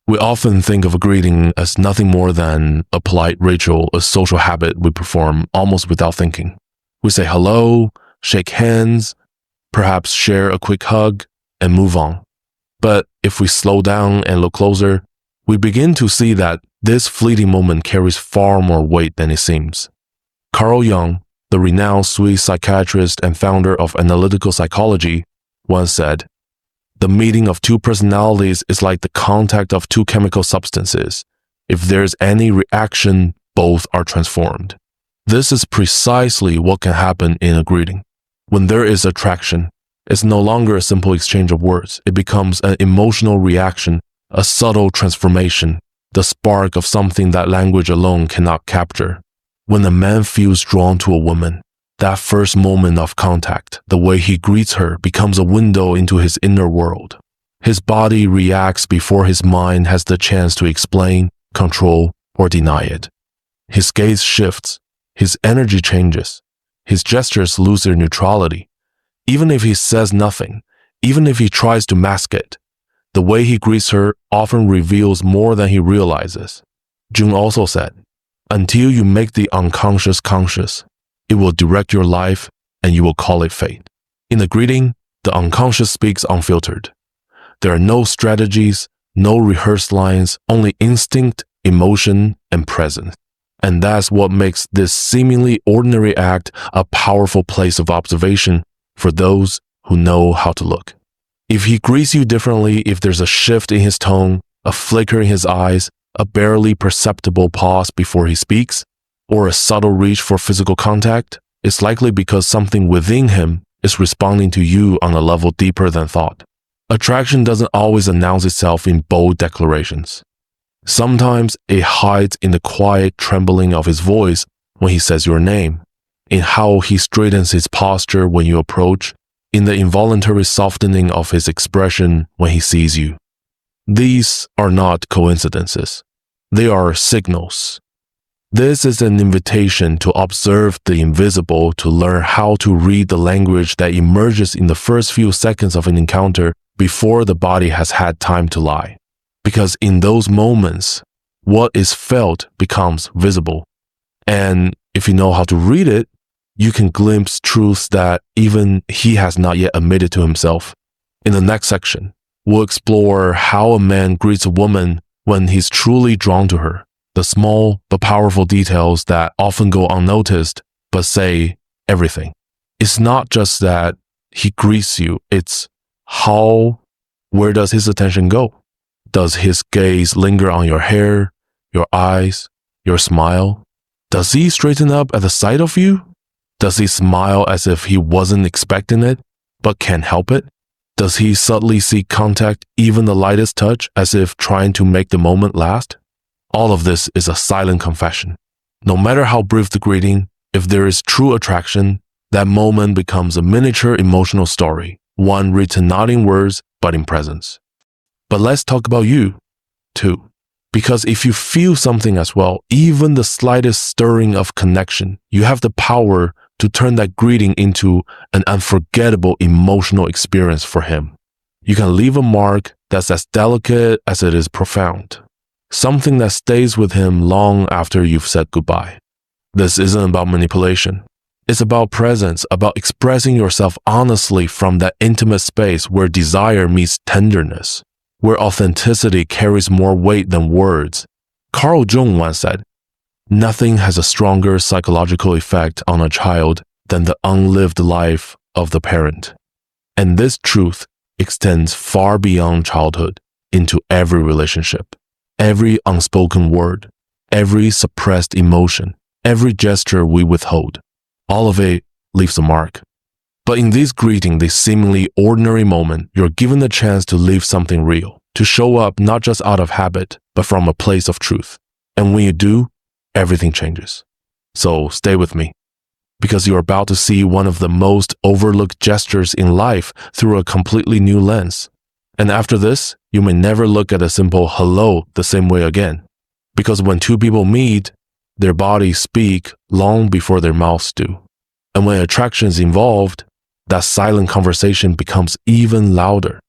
We often think of a greeting as nothing more than a polite ritual, a social habit we perform almost without thinking. We say hello, shake hands, perhaps share a quick hug, and move on. But if we slow down and look closer, we begin to see that this fleeting moment carries far more weight than it seems. Carl Jung, the renowned Swiss psychiatrist and founder of analytical psychology, once said, "The meeting of two personalities is like the contact of two chemical substances. If there's any reaction, both are transformed." This is precisely what can happen in a greeting. When there is attraction, it's no longer a simple exchange of words. It becomes an emotional reaction, a subtle transformation, the spark of something that language alone cannot capture. When a man feels drawn to a woman, that first moment of contact, the way he greets her, becomes a window into his inner world. His body reacts before his mind has the chance to explain, control, or deny it. His gaze shifts, his energy changes, his gestures lose their neutrality. Even if he says nothing, even if he tries to mask it, the way he greets her often reveals more than he realizes. Jung also said, "Until you make the unconscious conscious, it will direct your life and you will call it fate." In the greeting, the unconscious speaks unfiltered. There are no strategies, no rehearsed lines, only instinct, emotion, and presence. And that's what makes this seemingly ordinary act a powerful place of observation for those who know how to look. If he greets you differently, if there's a shift in his tone, a flicker in his eyes, a barely perceptible pause before he speaks, or a subtle reach for physical contact, it's likely because something within him is responding to you on a level deeper than thought. Attraction doesn't always announce itself in bold declarations. Sometimes it hides in the quiet trembling of his voice when he says your name, in how he straightens his posture when you approach, in the involuntary softening of his expression when he sees you. These are not coincidences. They are signals. This is an invitation to observe the invisible, to learn how to read the language that emerges in the first few seconds of an encounter before the body has had time to lie. Because in those moments, what is felt becomes visible. And if you know how to read it, you can glimpse truths that even he has not yet admitted to himself. In the next section, we'll explore how a man greets a woman when he's truly drawn to her. The small but powerful details that often go unnoticed but say everything. It's not just that he greets you, it's where does his attention go? Does his gaze linger on your hair, your eyes, your smile? Does he straighten up at the sight of you? Does he smile as if he wasn't expecting it, but can't help it? Does he subtly seek contact, even the lightest touch, as if trying to make the moment last? All of this is a silent confession. No matter how brief the greeting, if there is true attraction, that moment becomes a miniature emotional story, one written not in words, but in presence. But let's talk about you, too. Because if you feel something as well, even the slightest stirring of connection, you have the power to turn that greeting into an unforgettable emotional experience for him. You can leave a mark that's as delicate as it is profound. Something that stays with him long after you've said goodbye. This isn't about manipulation. It's about presence, about expressing yourself honestly from that intimate space where desire meets tenderness, where authenticity carries more weight than words. Carl Jung once said, "Nothing has a stronger psychological effect on a child than the unlived life of the parent." And this truth extends far beyond childhood into every relationship. Every unspoken word, every suppressed emotion, every gesture we withhold, all of it leaves a mark. But in this greeting, this seemingly ordinary moment, you're given the chance to leave something real, to show up not just out of habit, but from a place of truth. And when you do, everything changes. So stay with me, because you're about to see one of the most overlooked gestures in life through a completely new lens. And after this, you may never look at a simple hello the same way again. Because when two people meet, their bodies speak long before their mouths do. And when attraction is involved, that silent conversation becomes even louder.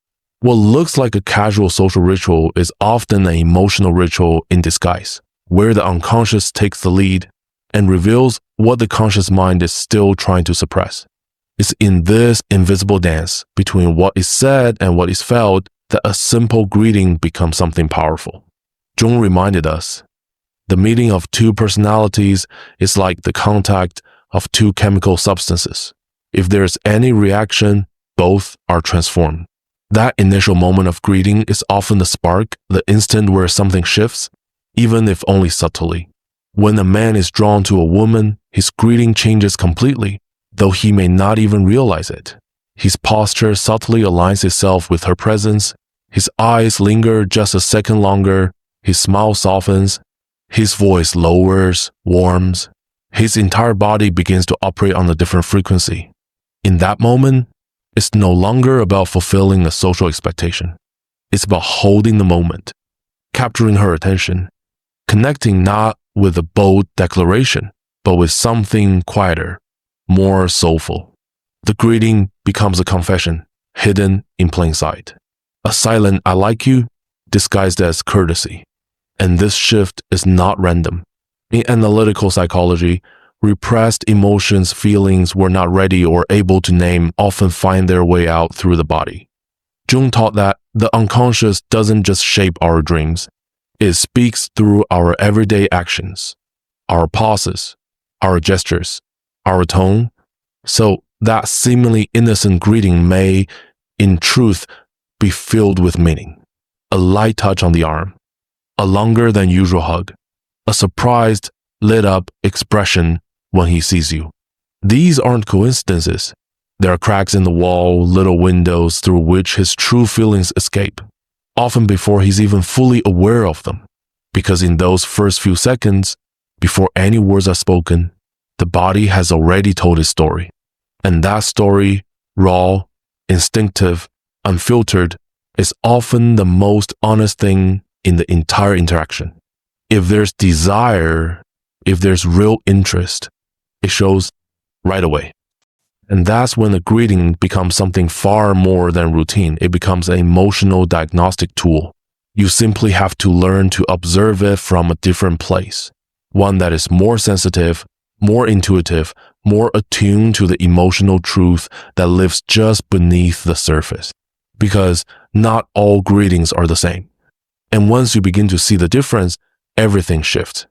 What looks like a casual social ritual is often an emotional ritual in disguise, where the unconscious takes the lead and reveals what the conscious mind is still trying to suppress. It's in this invisible dance between what is said and what is felt that a simple greeting becomes something powerful. Jung reminded us, the meeting of two personalities is like the contact of two chemical substances. If there's any reaction, both are transformed. That initial moment of greeting is often the spark, the instant where something shifts, even if only subtly. When a man is drawn to a woman, his greeting changes completely, though he may not even realize it. His posture subtly aligns itself with her presence. His eyes linger just a second longer. His smile softens. His voice lowers, warms. His entire body begins to operate on a different frequency. In that moment, it's no longer about fulfilling a social expectation. It's about holding the moment, capturing her attention, connecting not with a bold declaration, but with something quieter, more soulful. The greeting becomes a confession, hidden in plain sight. A silent "I like you" disguised as courtesy. And this shift is not random. In analytical psychology, repressed emotions, feelings we're not ready or able to name often find their way out through the body. Jung taught that the unconscious doesn't just shape our dreams. It speaks through our everyday actions, our pauses, our gestures, our tone. So that seemingly innocent greeting may, in truth, be filled with meaning. A light touch on the arm, a longer than usual hug, a surprised, lit up expression when he sees you. These aren't coincidences. There are cracks in the wall, little windows through which his true feelings escape, often before he's even fully aware of them. Because in those first few seconds, before any words are spoken, the body has already told its story. And that story, raw, instinctive, unfiltered, is often the most honest thing in the entire interaction. If there's desire, if there's real interest, it shows right away. And that's when the greeting becomes something far more than routine. It becomes an emotional diagnostic tool. You simply have to learn to observe it from a different place, one that is more sensitive, more intuitive, more attuned to the emotional truth that lives just beneath the surface. Because not all greetings are the same. And once you begin to see the difference, everything shifts.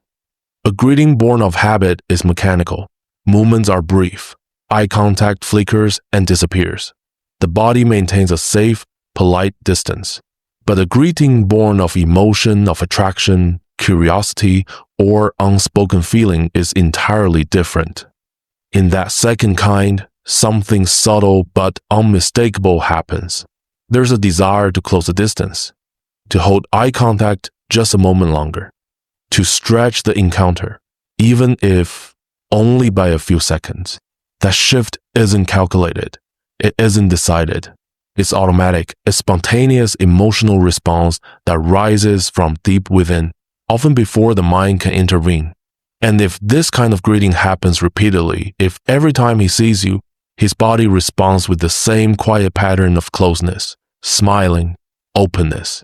A greeting born of habit is mechanical. Movements are brief. Eye contact flickers and disappears. The body maintains a safe, polite distance. But a greeting born of emotion, of attraction, curiosity, or unspoken feeling is entirely different. In that second kind, something subtle but unmistakable happens. There's a desire to close the distance, to hold eye contact just a moment longer, to stretch the encounter, even if only by a few seconds. That shift isn't calculated. It isn't decided. It's automatic, a spontaneous emotional response that rises from deep within, often before the mind can intervene. And if this kind of greeting happens repeatedly, if every time he sees you, his body responds with the same quiet pattern of closeness, smiling, openness,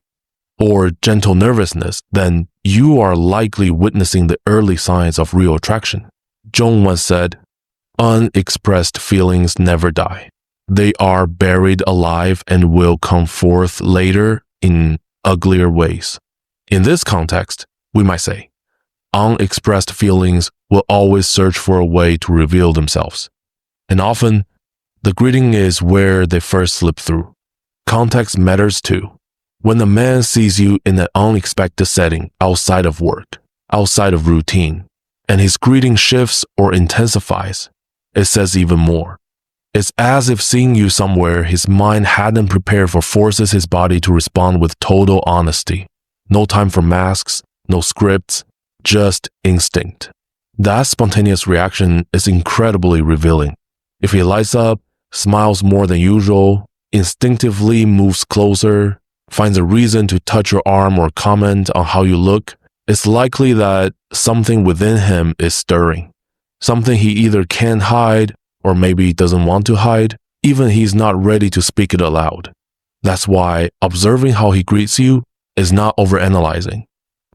or gentle nervousness, then you are likely witnessing the early signs of real attraction. Jung once said, "Unexpressed feelings never die. They are buried alive and will come forth later in uglier ways." In this context, we might say, unexpressed feelings will always search for a way to reveal themselves. And often, the greeting is where they first slip through. Context matters too. When a man sees you in an unexpected setting outside of work, outside of routine, and his greeting shifts or intensifies, it says even more. It's as if seeing you somewhere his mind hadn't prepared for forces his body to respond with total honesty. No time for masks, no scripts, just instinct. That spontaneous reaction is incredibly revealing. If he lights up, smiles more than usual, instinctively moves closer, finds a reason to touch your arm or comment on how you look, it's likely that something within him is stirring. Something he either can't hide or maybe doesn't want to hide, even he's not ready to speak it aloud. That's why observing how he greets you is not overanalyzing.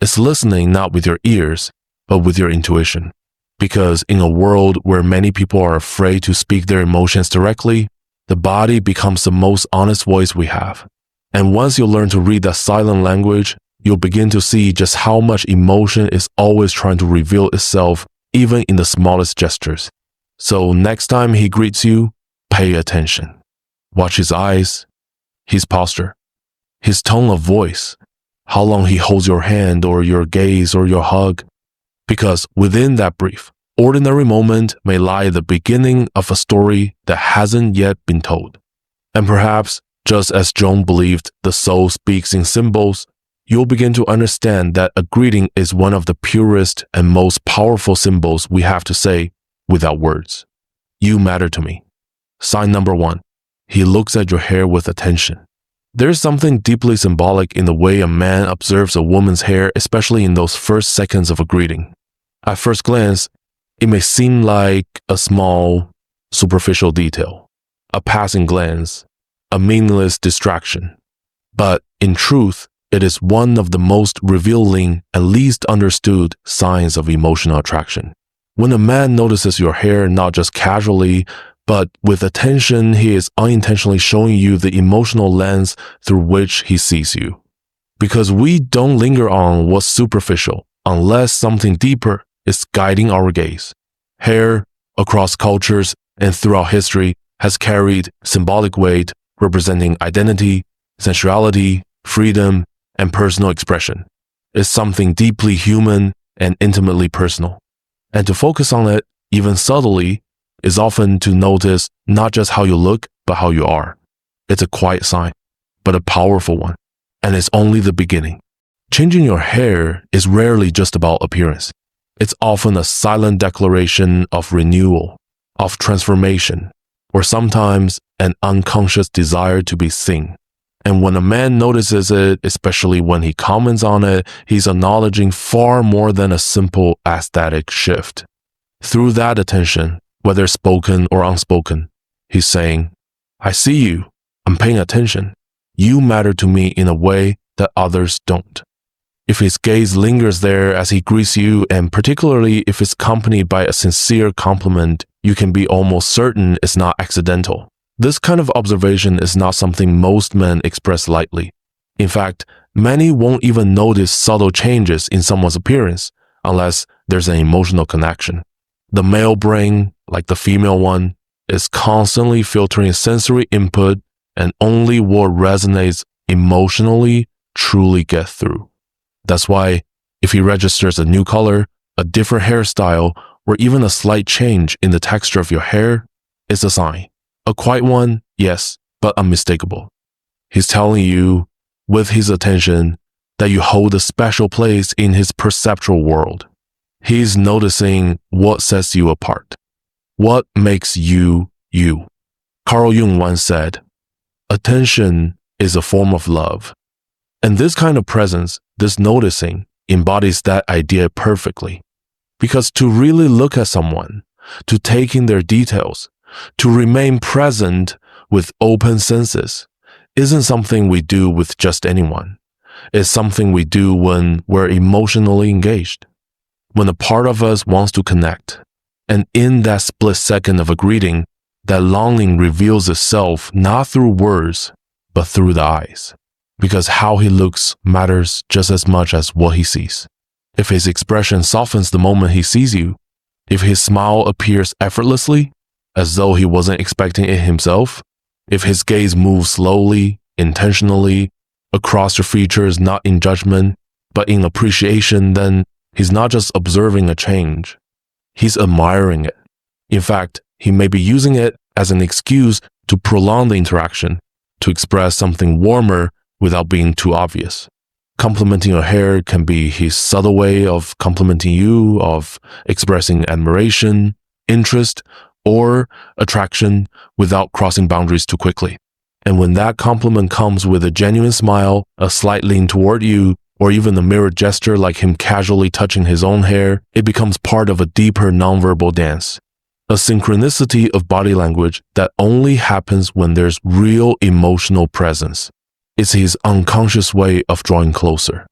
It's listening not with your ears, but with your intuition. Because in a world where many people are afraid to speak their emotions directly, the body becomes the most honest voice we have. And once you learn to read that silent language, you'll begin to see just how much emotion is always trying to reveal itself, even in the smallest gestures. So next time he greets you, pay attention. Watch his eyes, his posture, his tone of voice, how long he holds your hand or your gaze or your hug. Because within that brief, ordinary moment may lie the beginning of a story that hasn't yet been told. And perhaps, just as Jung believed the soul speaks in symbols, you'll begin to understand that a greeting is one of the purest and most powerful symbols we have to say without words. You matter to me. Sign number 1. He looks at your hair with attention. There's something deeply symbolic in the way a man observes a woman's hair, especially in those first seconds of a greeting. At first glance, it may seem like a small, superficial detail, a passing glance, a meaningless distraction. But in truth, it is one of the most revealing and least understood signs of emotional attraction. When a man notices your hair not just casually, but with attention, he is unintentionally showing you the emotional lens through which he sees you. Because we don't linger on what's superficial unless something deeper is guiding our gaze. Hair, across cultures and throughout history, has carried symbolic weight representing identity, sensuality, freedom, and personal expression. It's something deeply human and intimately personal. And to focus on it, even subtly, is often to notice not just how you look, but how you are. It's a quiet sign, but a powerful one, and it's only the beginning. Changing your hair is rarely just about appearance. It's often a silent declaration of renewal, of transformation, or sometimes an unconscious desire to be seen. And when a man notices it, especially when he comments on it, he's acknowledging far more than a simple aesthetic shift. Through that attention, whether spoken or unspoken, he's saying, I see you, I'm paying attention. You matter to me in a way that others don't. If his gaze lingers there as he greets you, and particularly if it's accompanied by a sincere compliment, you can be almost certain it's not accidental. This kind of observation is not something most men express lightly. In fact, many won't even notice subtle changes in someone's appearance unless there's an emotional connection. The male brain, like the female one, is constantly filtering sensory input, and only what resonates emotionally truly gets through. That's why if he registers a new color, a different hairstyle, or even a slight change in the texture of your hair, it's a sign. A quiet one, yes, but unmistakable. He's telling you, with his attention, that you hold a special place in his perceptual world. He's noticing what sets you apart, what makes you, you. Carl Jung once said, attention is a form of love. And this kind of presence, this noticing, embodies that idea perfectly. Because to really look at someone, to take in their details, to remain present with open senses, isn't something we do with just anyone. It's something we do when we're emotionally engaged, when a part of us wants to connect. And in that split second of a greeting, that longing reveals itself not through words, but through the eyes. Because how he looks matters just as much as what he sees. If his expression softens the moment he sees you, if his smile appears effortlessly, as though he wasn't expecting it himself, if his gaze moves slowly, intentionally, across your features not in judgment, but in appreciation, then he's not just observing a change. He's admiring it. In fact, he may be using it as an excuse to prolong the interaction, to express something warmer without being too obvious. Complimenting your hair can be his subtle way of complimenting you, of expressing admiration, interest, or attraction without crossing boundaries too quickly. And when that compliment comes with a genuine smile, a slight lean toward you, or even a mirrored gesture like him casually touching his own hair, it becomes part of a deeper nonverbal dance. A synchronicity of body language that only happens when there's real emotional presence. It's his unconscious way of drawing closer,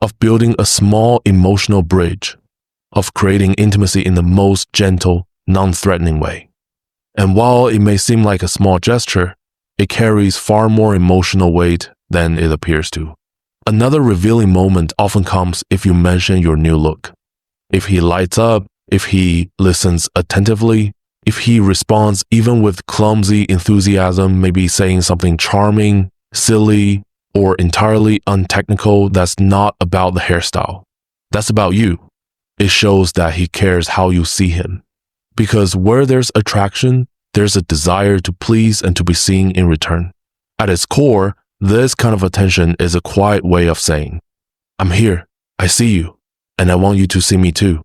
of building a small emotional bridge, of creating intimacy in the most gentle, non-threatening way. And while it may seem like a small gesture, it carries far more emotional weight than it appears to. Another revealing moment often comes if you mention your new look. If he lights up, if he listens attentively, if he responds even with clumsy enthusiasm, maybe saying something charming, silly, or entirely untechnical that's not about the hairstyle. That's about you. It shows that he cares how you see him. Because where there's attraction, there's a desire to please and to be seen in return. At its core, this kind of attention is a quiet way of saying, I'm here, I see you, and I want you to see me too.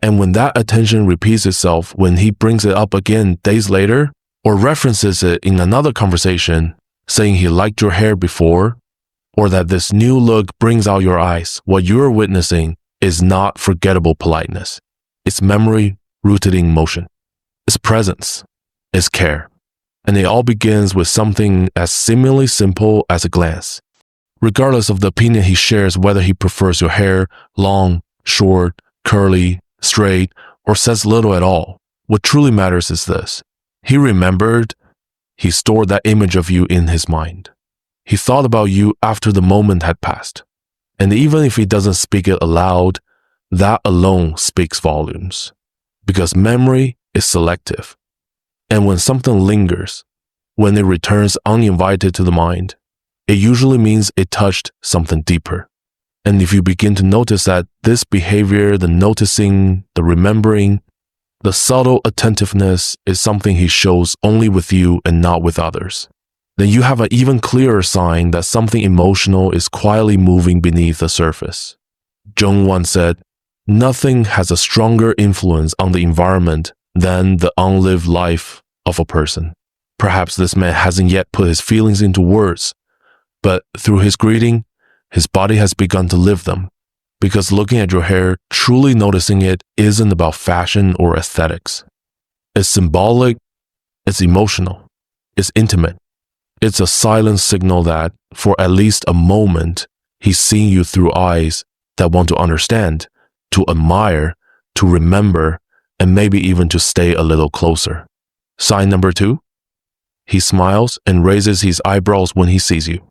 And when that attention repeats itself, when he brings it up again days later, or references it in another conversation, saying he liked your hair before, or that this new look brings out your eyes, what you're witnessing is not forgettable politeness. It's memory rooted in motion. It's presence. It's care. And it all begins with something as seemingly simple as a glance. Regardless of the opinion he shares, whether he prefers your hair long, short, curly, straight, or says little at all, what truly matters is this. He remembered, he stored that image of you in his mind. He thought about you after the moment had passed. And even if he doesn't speak it aloud, that alone speaks volumes. Because memory is selective. And when something lingers, when it returns uninvited to the mind, it usually means it touched something deeper. And if you begin to notice that this behavior, the noticing, the remembering, the subtle attentiveness is something he shows only with you and not with others, then you have an even clearer sign that something emotional is quietly moving beneath the surface. Jung once said, nothing has a stronger influence on the environment than the unlived life of a person. Perhaps this man hasn't yet put his feelings into words, but through his greeting, his body has begun to live them. Because looking at your hair, truly noticing it, isn't about fashion or aesthetics. It's symbolic, it's emotional, it's intimate. It's a silent signal that, for at least a moment, he's seeing you through eyes that want to understand, to admire, to remember, and maybe even to stay a little closer. Sign number 2, he smiles and raises his eyebrows when he sees you.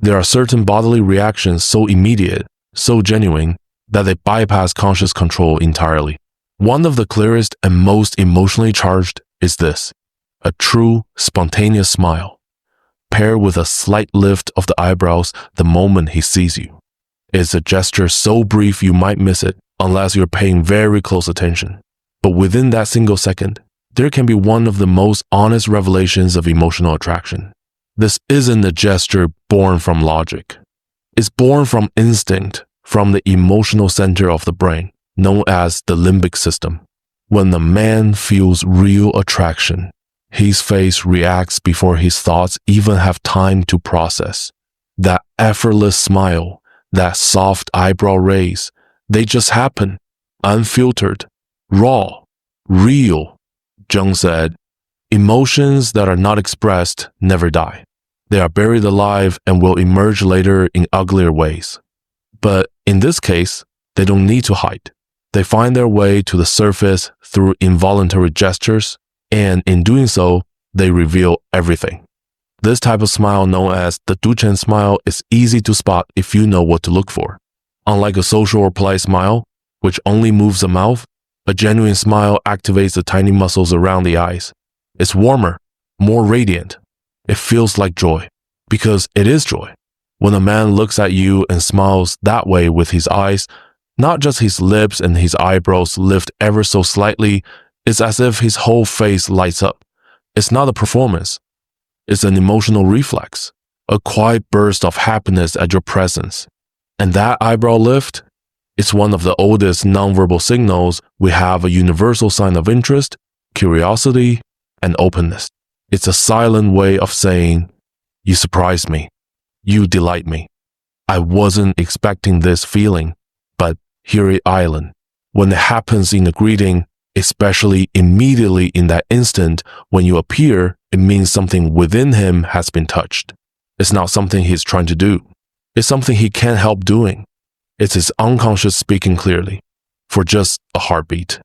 There are certain bodily reactions so immediate, so genuine, that they bypass conscious control entirely. One of the clearest and most emotionally charged is this: a true, spontaneous smile, paired with a slight lift of the eyebrows the moment he sees you. It's a gesture so brief you might miss it unless you're paying very close attention. But within that single second, there can be one of the most honest revelations of emotional attraction. This isn't a gesture born from logic. It's born from instinct, from the emotional center of the brain, known as the limbic system. When the man feels real attraction, his face reacts before his thoughts even have time to process. That effortless smile, that soft eyebrow raise, they just happen, unfiltered, raw, real. Jung said, emotions that are not expressed never die. They are buried alive and will emerge later in uglier ways. But in this case, they don't need to hide. They find their way to the surface through involuntary gestures, and in doing so, they reveal everything. This type of smile, known as the Duchen smile, is easy to spot if you know what to look for. Unlike a social or polite smile, which only moves the mouth, a genuine smile activates the tiny muscles around the eyes. It's warmer, more radiant. It feels like joy, because it is joy. When a man looks at you and smiles that way with his eyes, not just his lips and his eyebrows lift ever so slightly, it's as if his whole face lights up. It's not a performance. It's an emotional reflex, a quiet burst of happiness at your presence. And that eyebrow lift, it's one of the oldest nonverbal signals. We have a universal sign of interest, curiosity, and openness. It's a silent way of saying, you surprise me. You delight me. I wasn't expecting this feeling, but here at Island, when it happens in a greeting, especially immediately in that instant when you appear, it means something within him has been touched. It's not something he's trying to do. It's something he can't help doing. It's his unconscious speaking clearly, for just a heartbeat.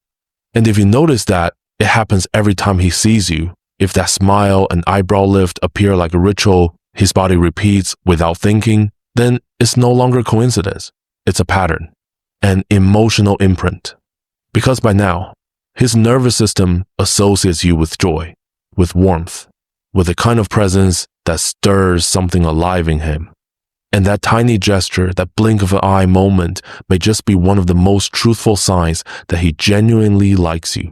And if you notice that it happens every time he sees you, if that smile and eyebrow lift appear like a ritual his body repeats without thinking, then it's no longer coincidence. It's a pattern, an emotional imprint. Because by now, his nervous system associates you with joy, with warmth, with a kind of presence that stirs something alive in him. And that tiny gesture, that blink of an eye moment, may just be one of the most truthful signs that he genuinely likes you.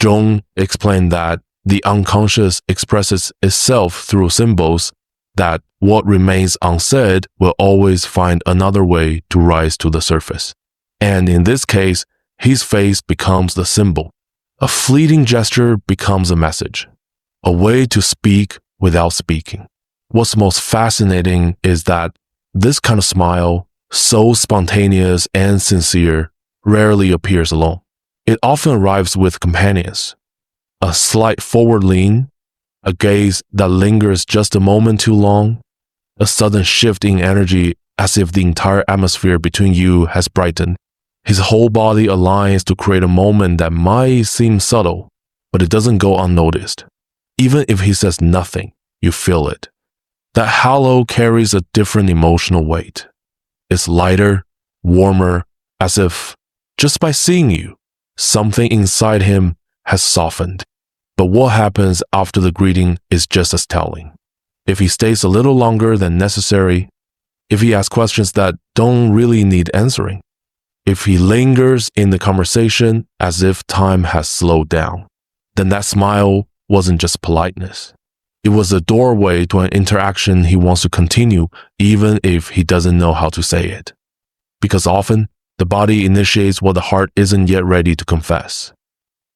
Jung explained that the unconscious expresses itself through symbols, that what remains unsaid will always find another way to rise to the surface. And in this case, his face becomes the symbol. A fleeting gesture becomes a message, a way to speak without speaking. What's most fascinating is that this kind of smile, so spontaneous and sincere, rarely appears alone. It often arrives with companions. A slight forward lean, a gaze that lingers just a moment too long, a sudden shift in energy as if the entire atmosphere between you has brightened. His whole body aligns to create a moment that might seem subtle, but it doesn't go unnoticed. Even if he says nothing, you feel it. That halo carries a different emotional weight. It's lighter, warmer, as if, just by seeing you, something inside him has softened. But what happens after the greeting is just as telling. If he stays a little longer than necessary, if he asks questions that don't really need answering, if he lingers in the conversation as if time has slowed down, then that smile wasn't just politeness. It was a doorway to an interaction he wants to continue even if he doesn't know how to say it. Because often, the body initiates what the heart isn't yet ready to confess.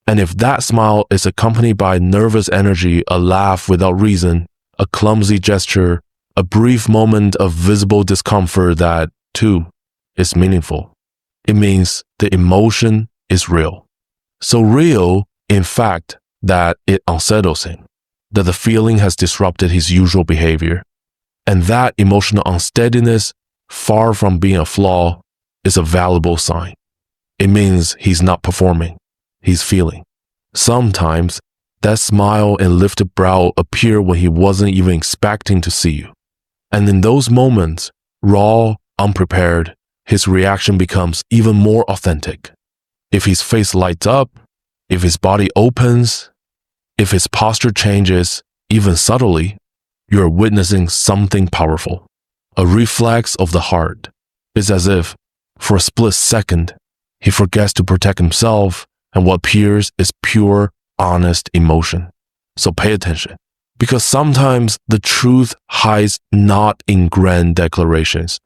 And if that smile is accompanied by nervous energy, a laugh without reason, a clumsy gesture, a brief moment of visible discomfort that, too, is meaningful, it means the emotion is real. So real, in fact, that it unsettles him, that the feeling has disrupted his usual behavior. And that emotional unsteadiness, far from being a flaw, is a valuable sign. It means he's not performing, he's feeling. Sometimes, that smile and lifted brow appear when he wasn't even expecting to see you. And in those moments, raw, unprepared, his reaction becomes even more authentic. If his face lights up, if his body opens, if his posture changes, even subtly, you're witnessing something powerful, a reflex of the heart. It's as if, for a split second, he forgets to protect himself, and what appears is pure, honest emotion. So pay attention, because sometimes the truth hides not in grand declarations,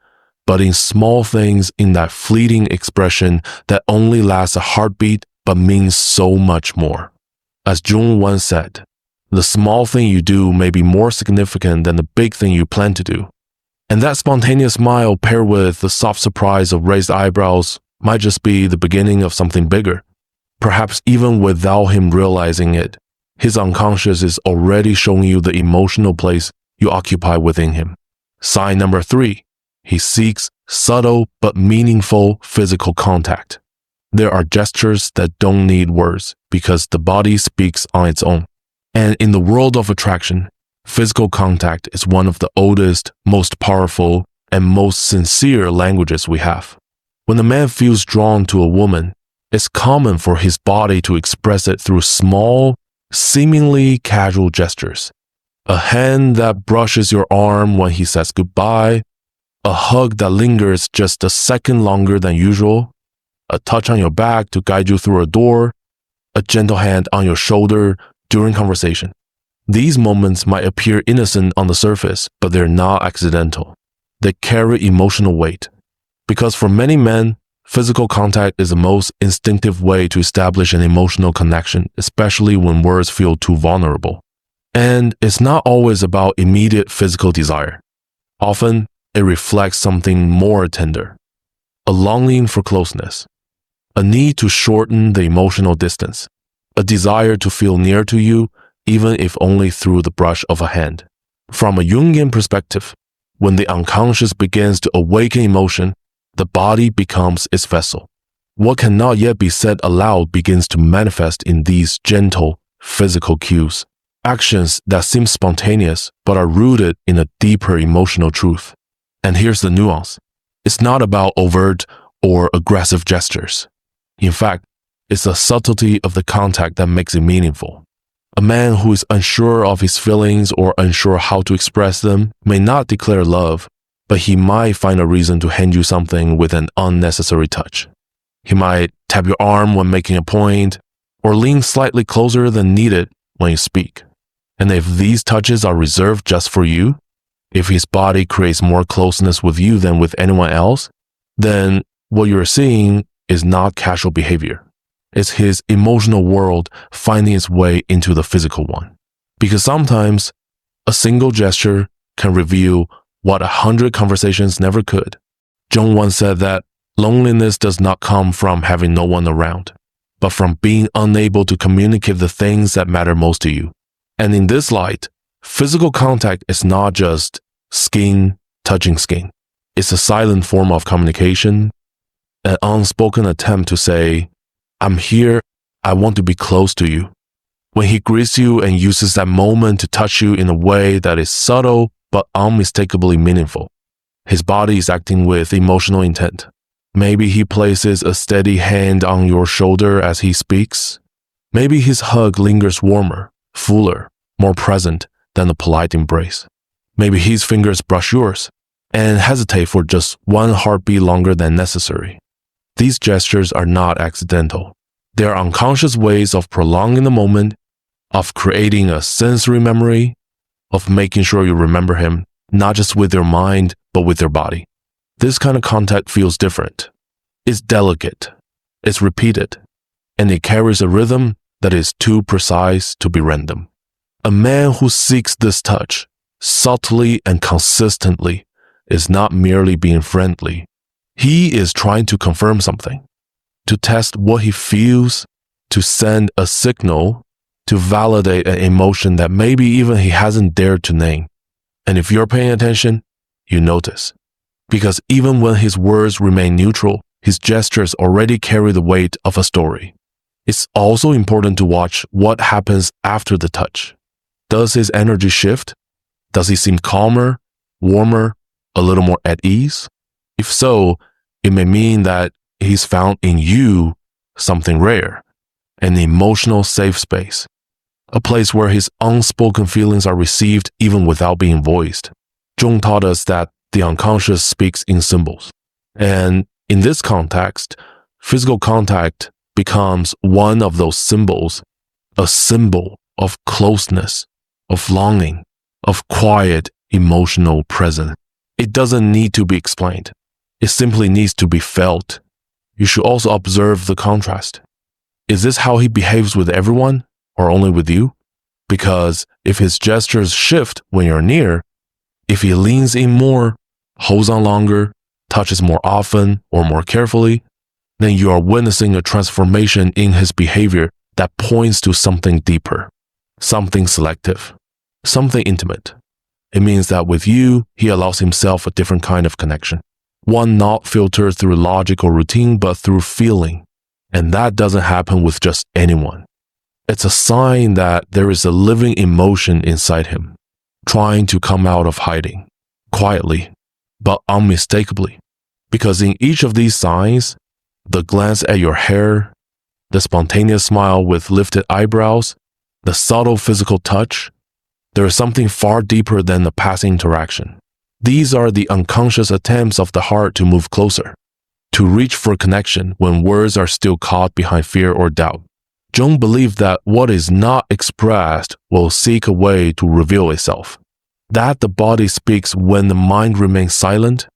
but in small things, in that fleeting expression that only lasts a heartbeat but means so much more. As Jung once said, the small thing you do may be more significant than the big thing you plan to do. And that spontaneous smile paired with the soft surprise of raised eyebrows might just be the beginning of something bigger. Perhaps even without him realizing it, his unconscious is already showing you the emotional place you occupy within him. Sign number 3, he seeks subtle but meaningful physical contact. There are gestures that don't need words because the body speaks on its own. And in the world of attraction, physical contact is one of the oldest, most powerful, and most sincere languages we have. When a man feels drawn to a woman, it's common for his body to express it through small, seemingly casual gestures. A hand that brushes your arm when he says goodbye, a hug that lingers just a second longer than usual, a touch on your back to guide you through a door, a gentle hand on your shoulder during conversation. These moments might appear innocent on the surface, but they're not accidental. They carry emotional weight. Because for many men, physical contact is the most instinctive way to establish an emotional connection, especially when words feel too vulnerable. And it's not always about immediate physical desire. Often, it reflects something more tender. A longing for closeness. A need to shorten the emotional distance. A desire to feel near to you, even if only through the brush of a hand. From a Jungian perspective, when the unconscious begins to awaken emotion, the body becomes its vessel. What cannot yet be said aloud begins to manifest in these gentle, physical cues, actions that seem spontaneous but are rooted in a deeper emotional truth. And here's the nuance. It's not about overt or aggressive gestures. In fact, it's the subtlety of the contact that makes it meaningful. A man who is unsure of his feelings or unsure how to express them may not declare love, but he might find a reason to hand you something with an unnecessary touch. He might tap your arm when making a point, or lean slightly closer than needed when you speak. And if these touches are reserved just for you, if his body creates more closeness with you than with anyone else, then what you're seeing is not casual behavior. It's his emotional world finding its way into the physical one. Because sometimes a single gesture can reveal what 100 conversations never could. Jung once said that loneliness does not come from having no one around, but from being unable to communicate the things that matter most to you. And in this light, physical contact is not just skin touching skin. It's a silent form of communication, an unspoken attempt to say, I'm here, I want to be close to you. When he greets you and uses that moment to touch you in a way that is subtle but unmistakably meaningful, his body is acting with emotional intent. Maybe he places a steady hand on your shoulder as he speaks. Maybe his hug lingers warmer, fuller, more present than a polite embrace. Maybe his fingers brush yours and hesitate for just one heartbeat longer than necessary. These gestures are not accidental. They are unconscious ways of prolonging the moment, of creating a sensory memory, of making sure you remember him, not just with your mind, but with your body. This kind of contact feels different. It's delicate, it's repeated, and it carries a rhythm that is too precise to be random. A man who seeks this touch, subtly and consistently, is not merely being friendly. He is trying to confirm something, to test what he feels, to send a signal, to validate an emotion that maybe even he hasn't dared to name. And if you're paying attention, you notice. Because even when his words remain neutral, his gestures already carry the weight of a story. It's also important to watch what happens after the touch. Does his energy shift? Does he seem calmer, warmer, a little more at ease? If so, it may mean that he's found in you something rare, an emotional safe space, a place where his unspoken feelings are received even without being voiced. Jung taught us that the unconscious speaks in symbols. And in this context, physical contact becomes one of those symbols, a symbol of closeness, of longing, of quiet emotional presence. It doesn't need to be explained. It simply needs to be felt. You should also observe the contrast. Is this how he behaves with everyone or only with you? Because if his gestures shift when you're near, if he leans in more, holds on longer, touches more often or more carefully, then you are witnessing a transformation in his behavior that points to something deeper, something selective, something intimate. It means that with you, he allows himself a different kind of connection, one not filtered through logic or routine, but through feeling. And that doesn't happen with just anyone. It's a sign that there is a living emotion inside him, trying to come out of hiding, quietly, but unmistakably. Because in each of these signs, the glance at your hair, the spontaneous smile with lifted eyebrows, the subtle physical touch, there is something far deeper than a passing interaction. These are the unconscious attempts of the heart to move closer, to reach for connection when words are still caught behind fear or doubt. Jung believed that what is not expressed will seek a way to reveal itself, that the body speaks when the mind remains silent,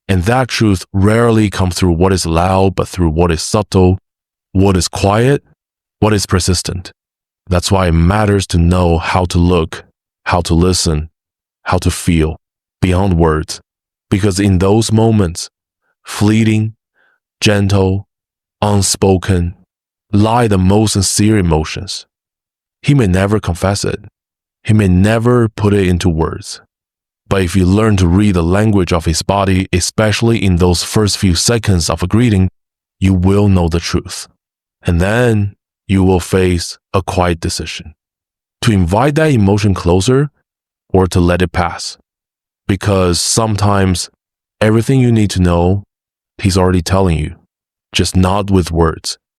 and that truth rarely comes through what is loud, but through what is subtle, what is quiet, what is persistent. That's why it matters to know how to look, how to listen, how to feel beyond words, because in those moments, fleeting, gentle, unspoken, lie the most sincere emotions. He may never confess it. He may never put it into words. But if you learn to read the language of his body, especially in those first few seconds of a greeting, you will know the truth. And then you will face a quiet decision. To invite that emotion closer or to let it pass. Because sometimes everything you need to know, he's already telling you, just not with words.